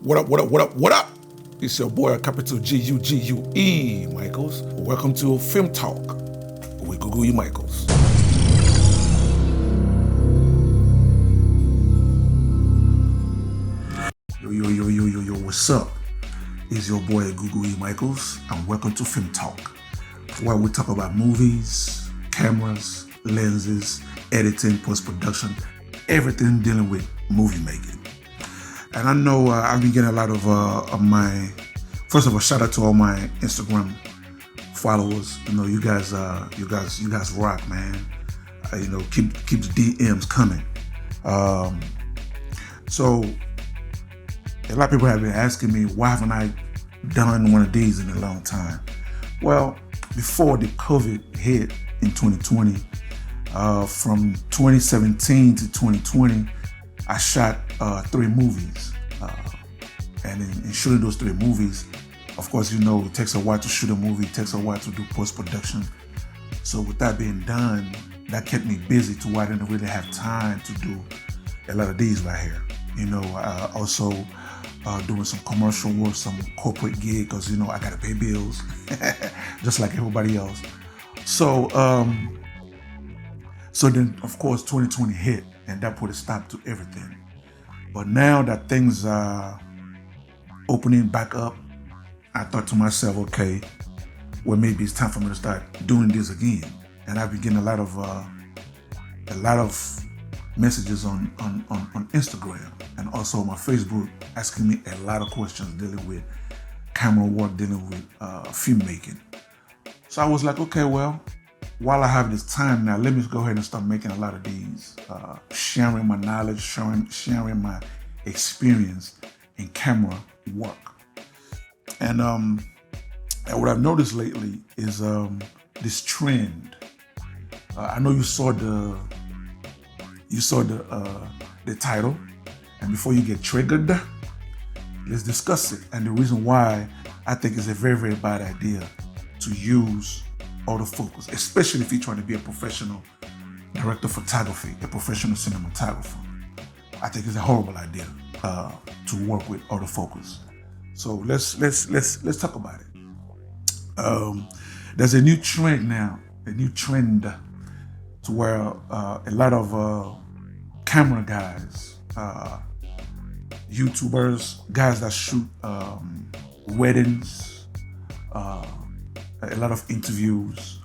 What up, what up, what up, what up? It's your boy, capital G-U-G-U-E, Michaels. Welcome to Film Talk with Google Michaels. Yo, what's up? It's your boy, Google Michaels, and welcome to Film Talk, where we talk about movies, cameras, lenses, editing, post-production, everything dealing with movie making. And I know I've been getting a lot of my, first of all, shout out to all my Instagram followers. You know, you guys rock, man. Keep the DMs coming. So a lot of people have been asking me, why haven't I done one of these in a long time? Well, before the COVID hit in 2020, from 2017 to 2020, I shot 3 movies. And in shooting those 3 movies, of course, you know, it takes a while to shoot a movie, it takes a while to do post-production. So with that being done, that kept me busy to where I didn't really have time to do a lot of these right here. You know, also doing some commercial work, some corporate gig, because, you know, I got to pay bills, just like everybody else. So then, of course, 2020 hit, and that put a stop to everything. But now that things are opening back up, I thought to myself, okay, well, maybe it's time for me to start doing this again. And I've been getting a lot of messages on Instagram and also on my Facebook asking me a lot of questions dealing with camera work, dealing with filmmaking. So I was like, okay, well, while I have this time now, let me go ahead and start making a lot of these, sharing my knowledge, sharing my experience in camera work. And what I've noticed lately is this trend. I know you saw the title, and before you get triggered, let's discuss it. And the reason why I think it's a very, very bad idea to use autofocus, especially if you're trying to be a professional director of photography, a professional cinematographer. I think it's a horrible idea to work with autofocus. So let's talk about it. There's a new trend now, to where a lot of camera guys, YouTubers, guys that shoot weddings, a lot of interviews,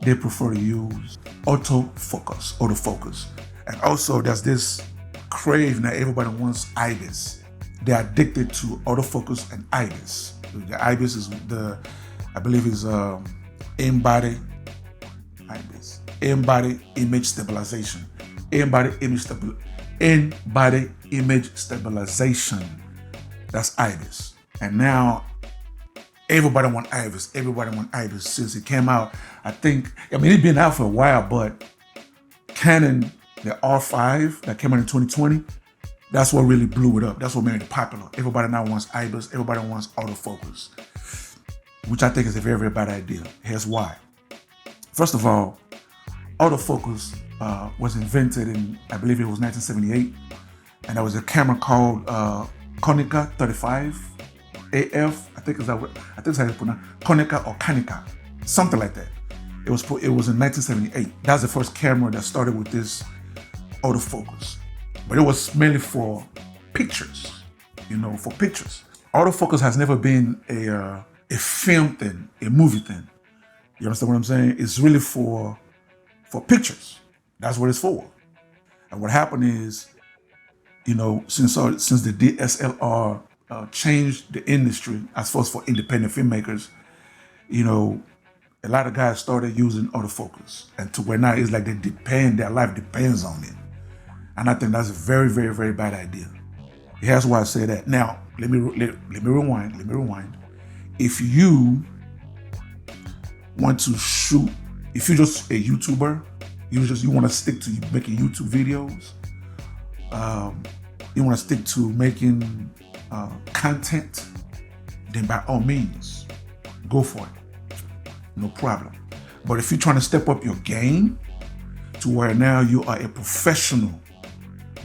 they prefer to use autofocus. And also there's this crave now, everybody wants IBIS. They're addicted to autofocus and IBIS. The IBIS is I believe is in-body image stabilization. In-body image stabilization. That's IBIS. And now everybody want IBIS. Since it came out. It's been out for a while, but Canon, the R5 that came out in 2020, that's what really blew it up. That's what made it popular. Everybody now wants IBIS. Everybody wants autofocus, which I think is a very, very bad idea. Here's why. First of all, autofocus was invented in, I believe it was 1978, and there was a camera called Konica 35 AF. I think it's how you pronounce Konica or Kanika, something like that. It was in 1978. That's the first camera that started with this autofocus, but it was mainly for pictures. For pictures. Autofocus has never been a film thing, a movie thing. You understand what I'm saying? It's really for pictures. That's what it's for. And what happened is, since the DSLR changed the industry as far as for independent filmmakers, a lot of guys started using autofocus, and to where now it's like their life depends on it. And I think that's a very, very, very bad idea. Here's why I say that. Now, let me rewind. If you want to shoot, if you're just a YouTuber, you want to stick to making YouTube videos, you want to stick to making content, then by all means, go for it. No problem. But if you're trying to step up your game to where now you are a professional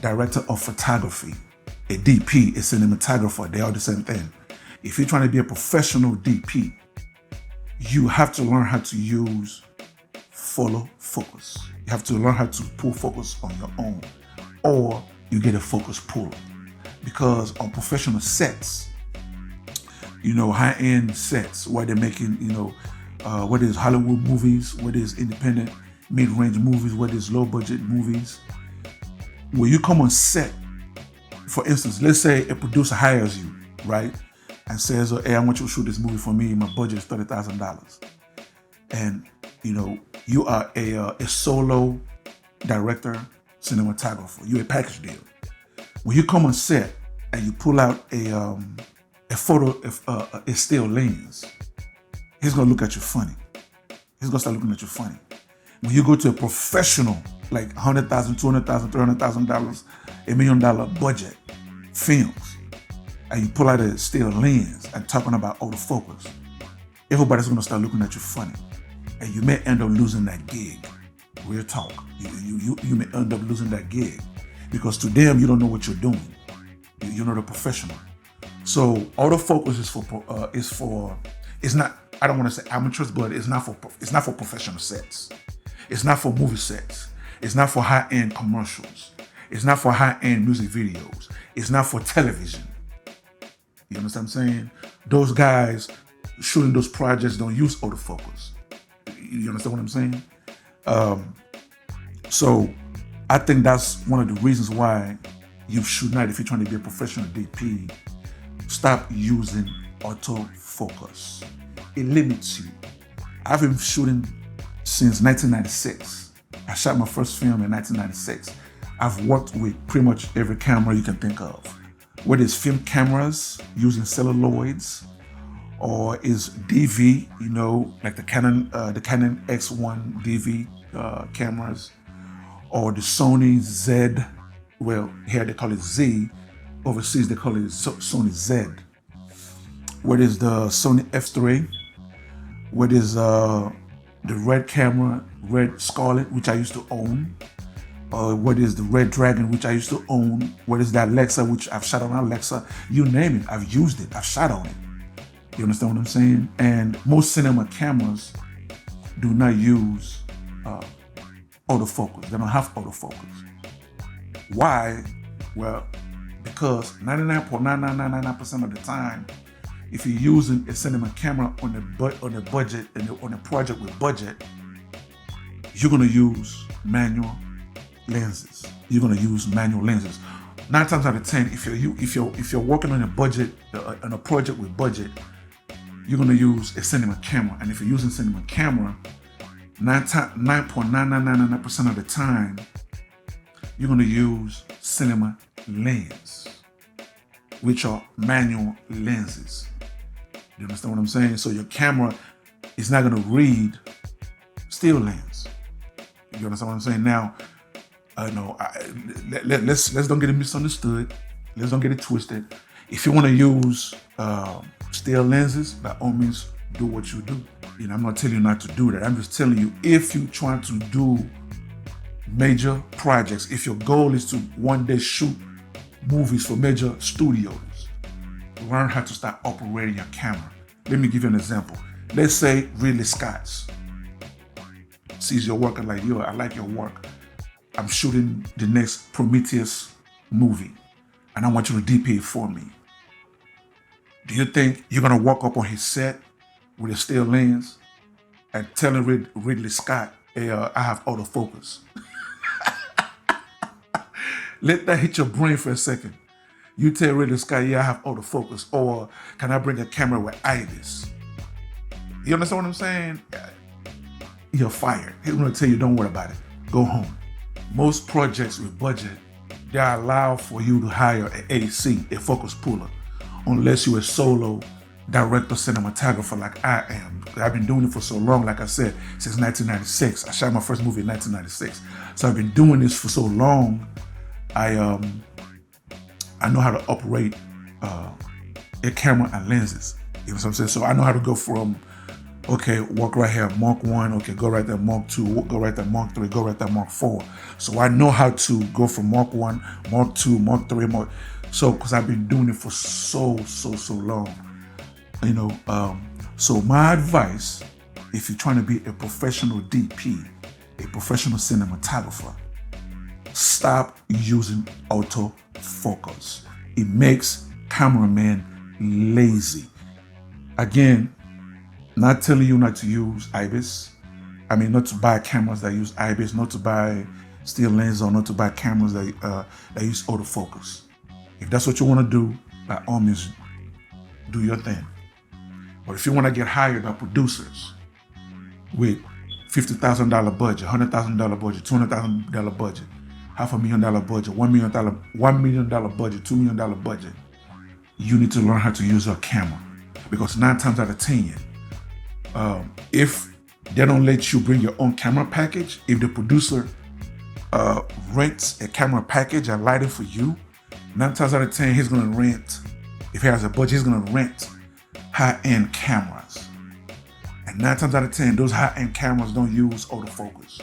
director of photography, a DP, a cinematographer. They are the same thing. If you're trying to be a professional DP, you have to learn how to use follow focus. You have to learn how to pull focus on your own, or you get a focus puller. Because on professional sets, high-end sets where they're making, whether it's Hollywood movies, whether it's independent mid-range movies, whether it's low-budget movies, when you come on set, for instance, let's say a producer hires you, right, and says, "Hey, I want you to shoot this movie for me. My budget is $30,000," and you are a solo director, cinematographer. You're a package deal. When you come on set and you pull out a still lens, he's gonna look at you funny. He's gonna start looking at you funny. When you go to a professional, like $100,000, $200,000, $300,000, $1 million budget films, and you pull out a still lens and talking about autofocus, everybody's gonna start looking at you funny, and you may end up losing that gig. Real talk. You may end up losing that gig because to them you don't know what you're doing. You're not a professional. So autofocus it's not. I don't want to say amateurs, but it's not for professional sets. It's not for movie sets. It's not for high-end commercials. It's not for high-end music videos. It's not for television. You understand what I'm saying? Those guys shooting those projects don't use autofocus. You understand what I'm saying? So I think that's one of the reasons why you should not, if you're trying to be a professional DP, stop using autofocus. It limits you. I've been shooting since 1996. I shot my first film in 1996. I've worked with pretty much every camera you can think of, whether it's film cameras using celluloids, or is DV, like the Canon X1 DV cameras, or the Sony Z. Well, here they call it Z. Overseas they call it Sony Z. Whether it's the Sony F3, whether it's the Red camera, Red Scarlet, which I used to own, or what is the Red Dragon, which I used to own, what is that Alexa, which I've shot on Alexa, you name it, I've used it, I've shot on it. You understand what I'm saying? And most cinema cameras do not use autofocus. They don't have autofocus. Why? Well, because 99.9999% of the time, if you're using a cinema camera on a budget and on a project with budget, you're gonna use manual lenses. You're gonna use manual lenses. 9 times out of 10, if you're working on a budget on a project with budget, you're gonna use a cinema camera. And if you're using cinema camera, 9.9999% of the time, you're gonna use cinema lens, which are manual lenses. You understand what I'm saying? So your camera is not gonna read still lens. You understand what I'm saying? Now, let's don't get it misunderstood. Let's don't get it twisted. If you want to use still lenses, by all means, do what you do. I'm not telling you not to do that. I'm just telling you, if you're trying to do major projects, if your goal is to one day shoot movies for major studios, learn how to start operating your camera. Let me give you an example. Let's say Ridley Scott sees your work and like, yo, I like your work. I'm shooting the next Prometheus movie and I want you to DP it for me. Do you think you're gonna walk up on his set with a still lens and telling Ridley Scott, hey, I have autofocus? Let that hit your brain for a second. You tell Ridley Scott, yeah, I have autofocus, or can I bring a camera with IBIS? You understand what I'm saying? You're fired. He's gonna tell you, don't worry about it. Go home. Most projects with budget, they allow for you to hire an AC, a focus puller, unless you're a solo director cinematographer like I am. I've been doing it for so long, like I said, since 1996. I shot my first movie in 1996. So I've been doing this for so long, I know how to operate a camera and lenses. You know what I'm saying? So I know how to go from, okay, walk right here, Mark 1, okay, go right there, Mark 2, go right there, Mark 3, go right there, Mark 4. So I know how to go from Mark 1, Mark 2, Mark 3, So, because I've been doing it for so long, so my advice, if you're trying to be a professional DP, a professional cinematographer, stop using autofocus. It makes cameramen lazy. Again, not telling you not to use IBIS. I mean, not to buy cameras that use IBIS, not to buy still lens, or not to buy cameras that use autofocus. If that's what you want to do, by all means, do your thing. But if you want to get hired by producers with $50,000 budget, $100,000 budget, $200,000 budget, $500,000 budget, $1 million budget, $2 million budget, you need to learn how to use your camera. Because 9 times out of 10, if they don't let you bring your own camera package, if the producer rents a camera package and lighting for you, 9 times out of 10, he's going to rent, if he has a budget, he's going to rent high-end cameras. And 9 times out of 10, those high-end cameras don't use autofocus.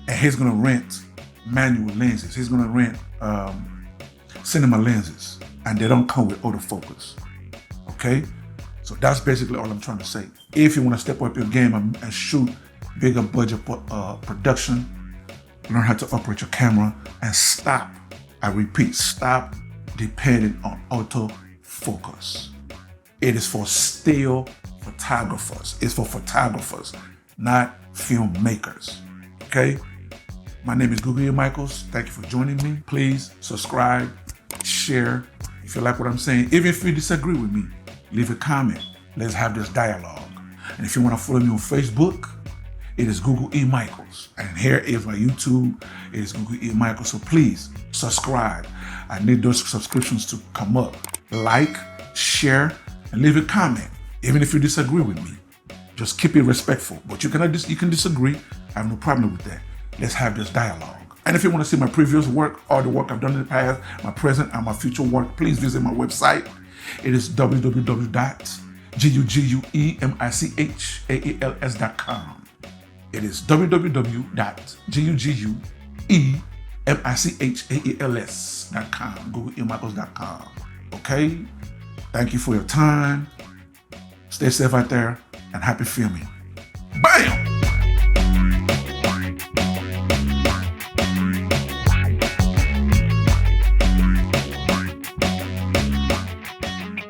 And he's going to rent manual lenses. He's going to rent cinema lenses, and they don't come with autofocus. Okay? So that's basically all I'm trying to say. If you want to step up your game and shoot bigger budget production, learn how to operate your camera and stop. I repeat, stop depending on autofocus. It is for still photographers. It's for photographers, not filmmakers. Okay? My name is Google E. Michaels. Thank you for joining me. Please subscribe, share. If you like what I'm saying, even if you disagree with me, leave a comment. Let's have this dialogue. And if you want to follow me on Facebook, it is Google E. Michaels. And here is my YouTube. It is Google E. Michaels. So please subscribe. I need those subscriptions to come up. Like, share, and leave a comment. Even if you disagree with me, just keep it respectful. But you can disagree. I have no problem with that. Let's have this dialogue. And if you want to see my previous work or the work I've done in the past, my present and my future work, please visit my website. It is www.guguemichals.com. It is www.guguemichals.com, GoogleEMichaels.com. Okay? Thank you for your time. Stay safe out there and happy filming. Bam!